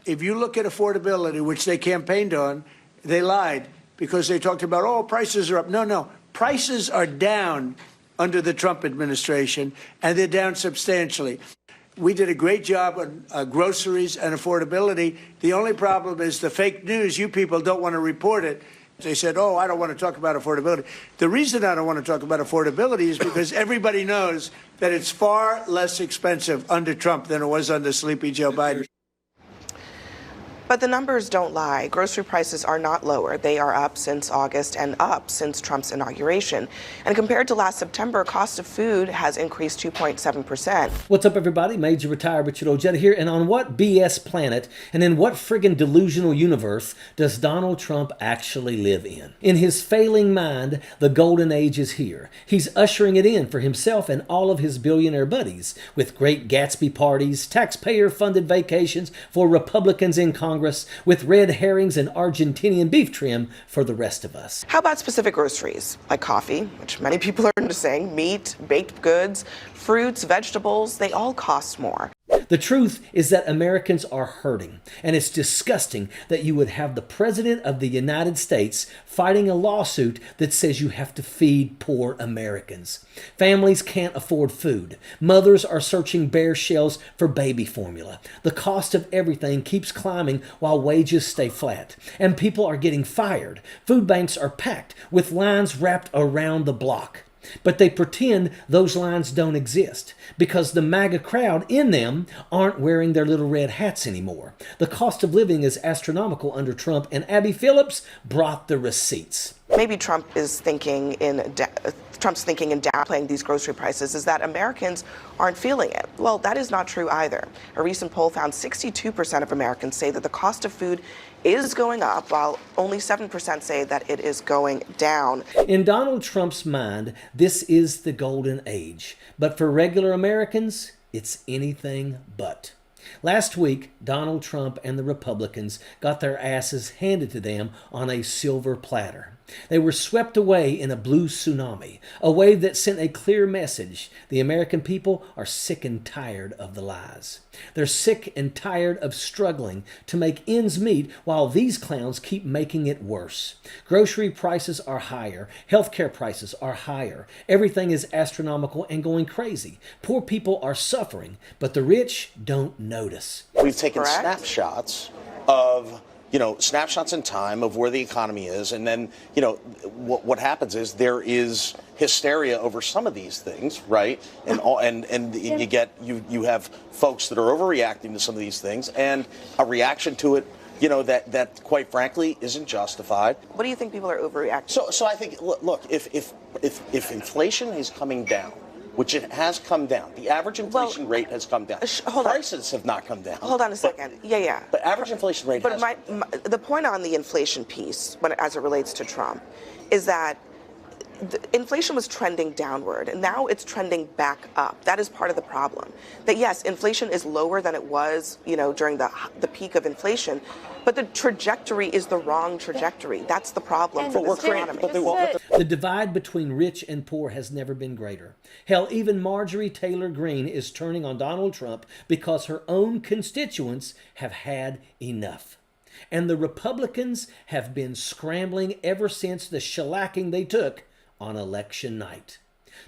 If you look at affordability, which they campaigned on, they lied because they talked about, oh, prices are up. No, prices are down under the Trump administration, and they're down substantially. We did a great job on groceries and affordability. The only problem is the fake news. You people don't want to report it. They said, oh, I don't want to talk about affordability. The reason I don't want to talk about affordability is because everybody knows that it's far less expensive under Trump than it was under Sleepy Joe Biden. But the numbers don't lie. Grocery prices are not lower. They are up since August and up since Trump's inauguration. And compared to last September, cost of food has increased 2.7%. What's up, everybody? Major Retired Richard Ojeda here. And on what BS planet and in what friggin' delusional universe does Donald Trump actually live in? In his failing mind, the golden age is here. He's ushering it in for himself and all of his billionaire buddies with great Gatsby parties, taxpayer-funded vacations for Republicans in Congress, with red herrings and Argentinian beef trim for the rest of us. How about specific groceries like coffee, which many people are into saying, meat, baked goods, fruits, vegetables, they all cost more. The truth is that Americans are hurting, and it's disgusting that you would have the President of the United States fighting a lawsuit that says you have to feed poor Americans. Families can't afford food. Mothers are searching bare shelves for baby formula. The cost of everything keeps climbing while wages stay flat, and people are getting fired. Food banks are packed with lines wrapped around the block. But they pretend those lines don't exist because the MAGA crowd in them aren't wearing their little red hats anymore. The cost of living is astronomical under Trump, and Abby Phillips brought the receipts. Maybe Trump's thinking in downplaying these grocery prices is that Americans aren't feeling it. Well, that is not true either. A recent poll found 62% of Americans say that the cost of food is going up, while only 7% say that it is going down. In Donald Trump's mind, this is the golden age. But for regular Americans, it's anything but. Last week, Donald Trump and the Republicans got their asses handed to them on a silver platter. They were swept away in a blue tsunami, a wave that sent a clear message. The American people are sick and tired of the lies. They're sick and tired of struggling to make ends meet while these clowns keep making it worse. Grocery prices are higher. Healthcare prices are higher. Everything is astronomical and going crazy. Poor people are suffering, but the rich don't notice. We've taken snapshots of snapshots in time of where the economy is. And then, what happens is there is hysteria over some of these things, right? And you have folks that are overreacting to some of these things, and a reaction to it, that quite frankly isn't justified. What do you think people are overreacting? So I think, look, if inflation is coming down, which it has come down. The average inflation rate has come down. Prices have not come down. Hold on a second. Yeah. But average inflation rate has come down. The point on the inflation piece, as it relates to Trump, is that inflation was trending downward, and now it's trending back up. That is part of the problem. That yes, inflation is lower than it was, during the peak of inflation, but the trajectory is the wrong trajectory. That's the problem for this economy. The divide between rich and poor has never been greater. Hell, even Marjorie Taylor Greene is turning on Donald Trump because her own constituents have had enough. And the Republicans have been scrambling ever since the shellacking they took on election night.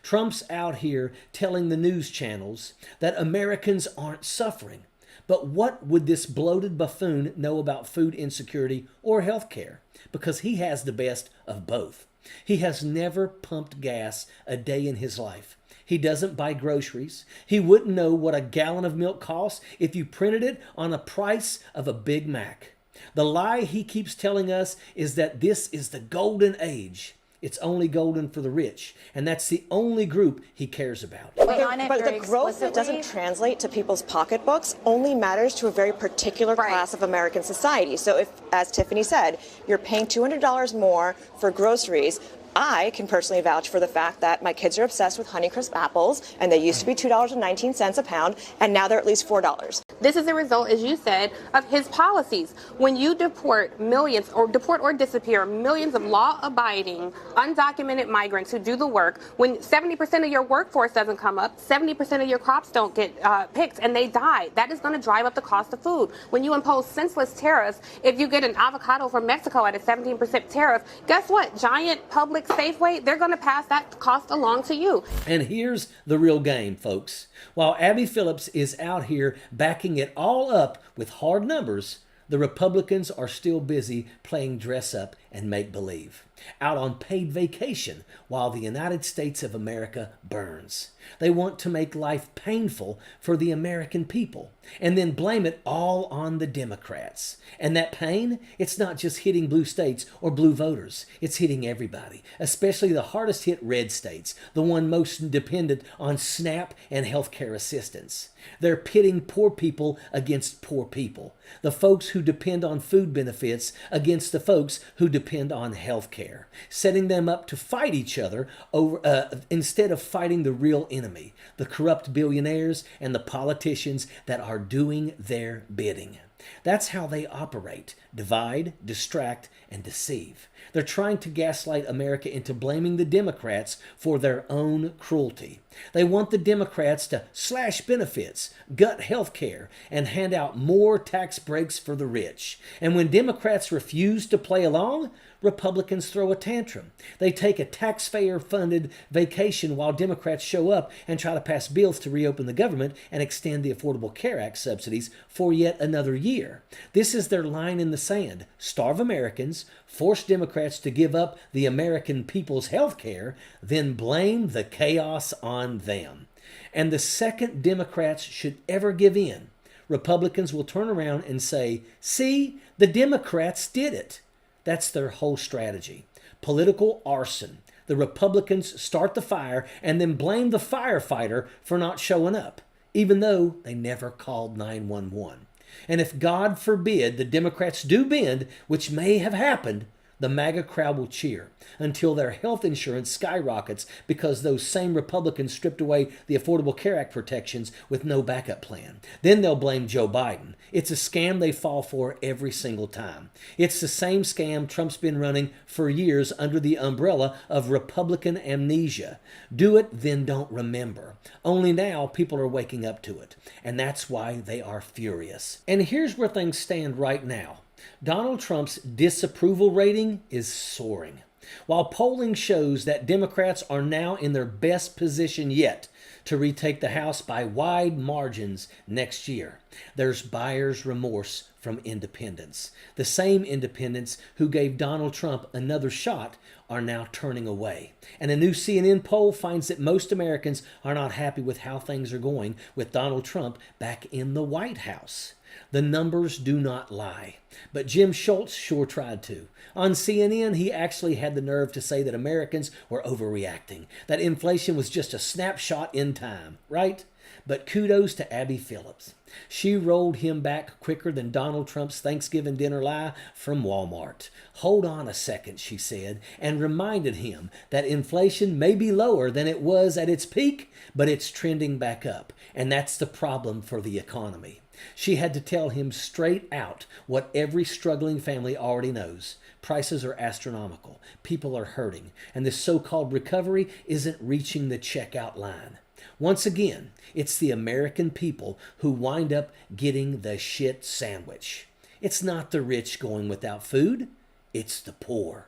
Trump's out here telling the news channels that Americans aren't suffering. But what would this bloated buffoon know about food insecurity or health care? Because he has the best of both. He has never pumped gas a day in his life. He doesn't buy groceries. He wouldn't know what a gallon of milk costs if you printed it on the price of a Big Mac. The lie he keeps telling us is that this is the golden age. It's only golden for the rich, and that's the only group he cares about. But the growth that doesn't translate to people's pocketbooks only matters to a very particular class of American society. So if, as Tiffany said, you're paying $200 more for groceries, I can personally vouch for the fact that my kids are obsessed with Honeycrisp apples, and they used to be $2.19 a pound, and now they're at least $4. This is a result, as you said, of his policies. When you deport millions or disappear millions of law-abiding, undocumented migrants who do the work, when 70% of your workforce doesn't come up, 70% of your crops don't get picked, and they die, that is going to drive up the cost of food. When you impose senseless tariffs, if you get an avocado from Mexico at a 17% tariff, guess what? Giant public Safeway, they're going to pass that cost along to you. And here's the real game, folks. While Abby Phillips is out here backing it all up with hard numbers, the Republicans are still busy playing dress up and make believe, out on paid vacation while the United States of America burns. They want to make life painful for the American people and then blame it all on the Democrats. And that pain, it's not just hitting blue states or blue voters. It's hitting everybody, especially the hardest hit red states, the one most dependent on SNAP and healthcare assistance. They're pitting poor people against poor people, the folks who depend on food benefits against the folks who depend on health care, setting them up to fight each other over instead of fighting the real enemy, the corrupt billionaires and the politicians that are doing their bidding. That's how they operate: divide, distract, and deceive. They're trying to gaslight America into blaming the Democrats for their own cruelty. They want the Democrats to slash benefits, gut health care, and hand out more tax breaks for the rich. And when Democrats refuse to play along, Republicans throw a tantrum. They take a taxpayer-funded vacation while Democrats show up and try to pass bills to reopen the government and extend the Affordable Care Act subsidies for yet another year. This is their line in the sand: starve Americans, force Democrats to give up the American people's health care, then blame the chaos on them. And the second Democrats should ever give in, Republicans will turn around and say, "See, the Democrats did it." That's their whole strategy. Political arson. The Republicans start the fire and then blame the firefighter for not showing up, even though they never called 911. And if, God forbid, the Democrats do bend, which may have happened, the MAGA crowd will cheer until their health insurance skyrockets because those same Republicans stripped away the Affordable Care Act protections with no backup plan. Then they'll blame Joe Biden. It's a scam they fall for every single time. It's the same scam Trump's been running for years under the umbrella of Republican amnesia. Do it, then don't remember. Only now people are waking up to it, and that's why they are furious. And here's where things stand right now. Donald Trump's disapproval rating is soaring. While polling shows that Democrats are now in their best position yet to retake the House by wide margins next year, there's buyer's remorse from independents. The same independents who gave Donald Trump another shot are now turning away. And a new CNN poll finds that most Americans are not happy with how things are going with Donald Trump back in the White House. The numbers do not lie. But Jim Schultz sure tried to. On CNN, he actually had the nerve to say that Americans were overreacting, that inflation was just a snapshot in time, right? But kudos to Abby Phillips. She rolled him back quicker than Donald Trump's Thanksgiving dinner lie from Walmart. Hold on a second, she said, and reminded him that inflation may be lower than it was at its peak, but it's trending back up, and that's the problem for the economy. She had to tell him straight out what every struggling family already knows. Prices are astronomical, people are hurting, and the so-called recovery isn't reaching the checkout line. Once again, it's the American people who wind up getting the shit sandwich. It's not the rich going without food, it's the poor.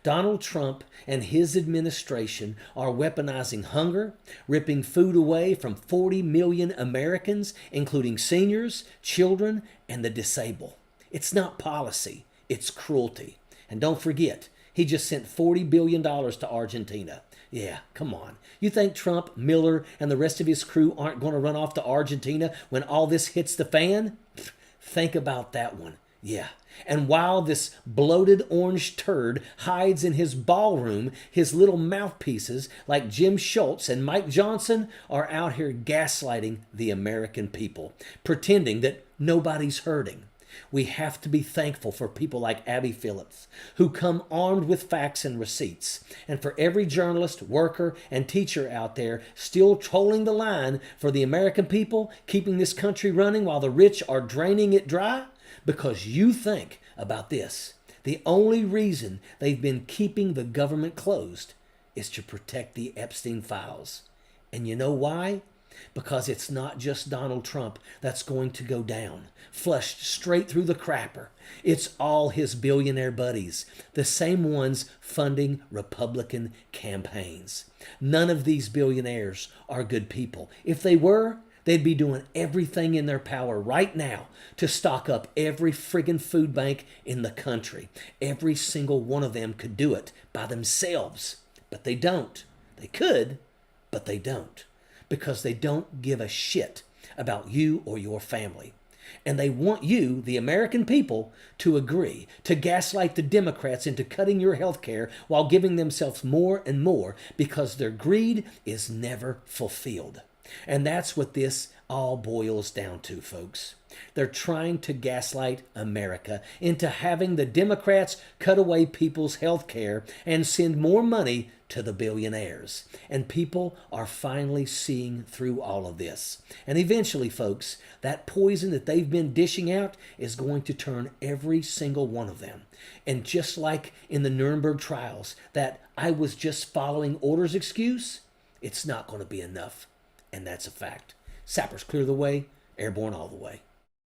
Donald Trump and his administration are weaponizing hunger, ripping food away from 40 million Americans, including seniors, children, and the disabled. It's not policy, it's cruelty. And don't forget, he just sent $40 billion to Argentina. Yeah, come on. You think Trump, Miller, and the rest of his crew aren't going to run off to Argentina when all this hits the fan? Think about that one. Yeah. And while this bloated orange turd hides in his ballroom, his little mouthpieces like Jim Schultz and Mike Johnson are out here gaslighting the American people, pretending that nobody's hurting. We have to be thankful for people like Abby Phillips, who come armed with facts and receipts. And for every journalist, worker, and teacher out there still trolling the line for the American people, keeping this country running while the rich are draining it dry, because you think about this. The only reason they've been keeping the government closed is to protect the Epstein files. And you know why? Because it's not just Donald Trump that's going to go down, flushed straight through the crapper. It's all his billionaire buddies, the same ones funding Republican campaigns. None of these billionaires are good people. If they were, they'd be doing everything in their power right now to stock up every friggin' food bank in the country. Every single one of them could do it by themselves, but they don't. They could, but they don't. Because they don't give a shit about you or your family. And they want you, the American people, to agree, to gaslight the Democrats into cutting your health care while giving themselves more and more, because their greed is never fulfilled. And that's what this all boils down to, folks. They're trying to gaslight America into having the Democrats cut away people's health care and send more money to the billionaires. And people are finally seeing through all of this. And eventually, folks, that poison that they've been dishing out is going to turn every single one of them. And just like in the Nuremberg trials, that I was just following orders excuse, it's not going to be enough. And that's a fact. Sappers clear the way, airborne all the way.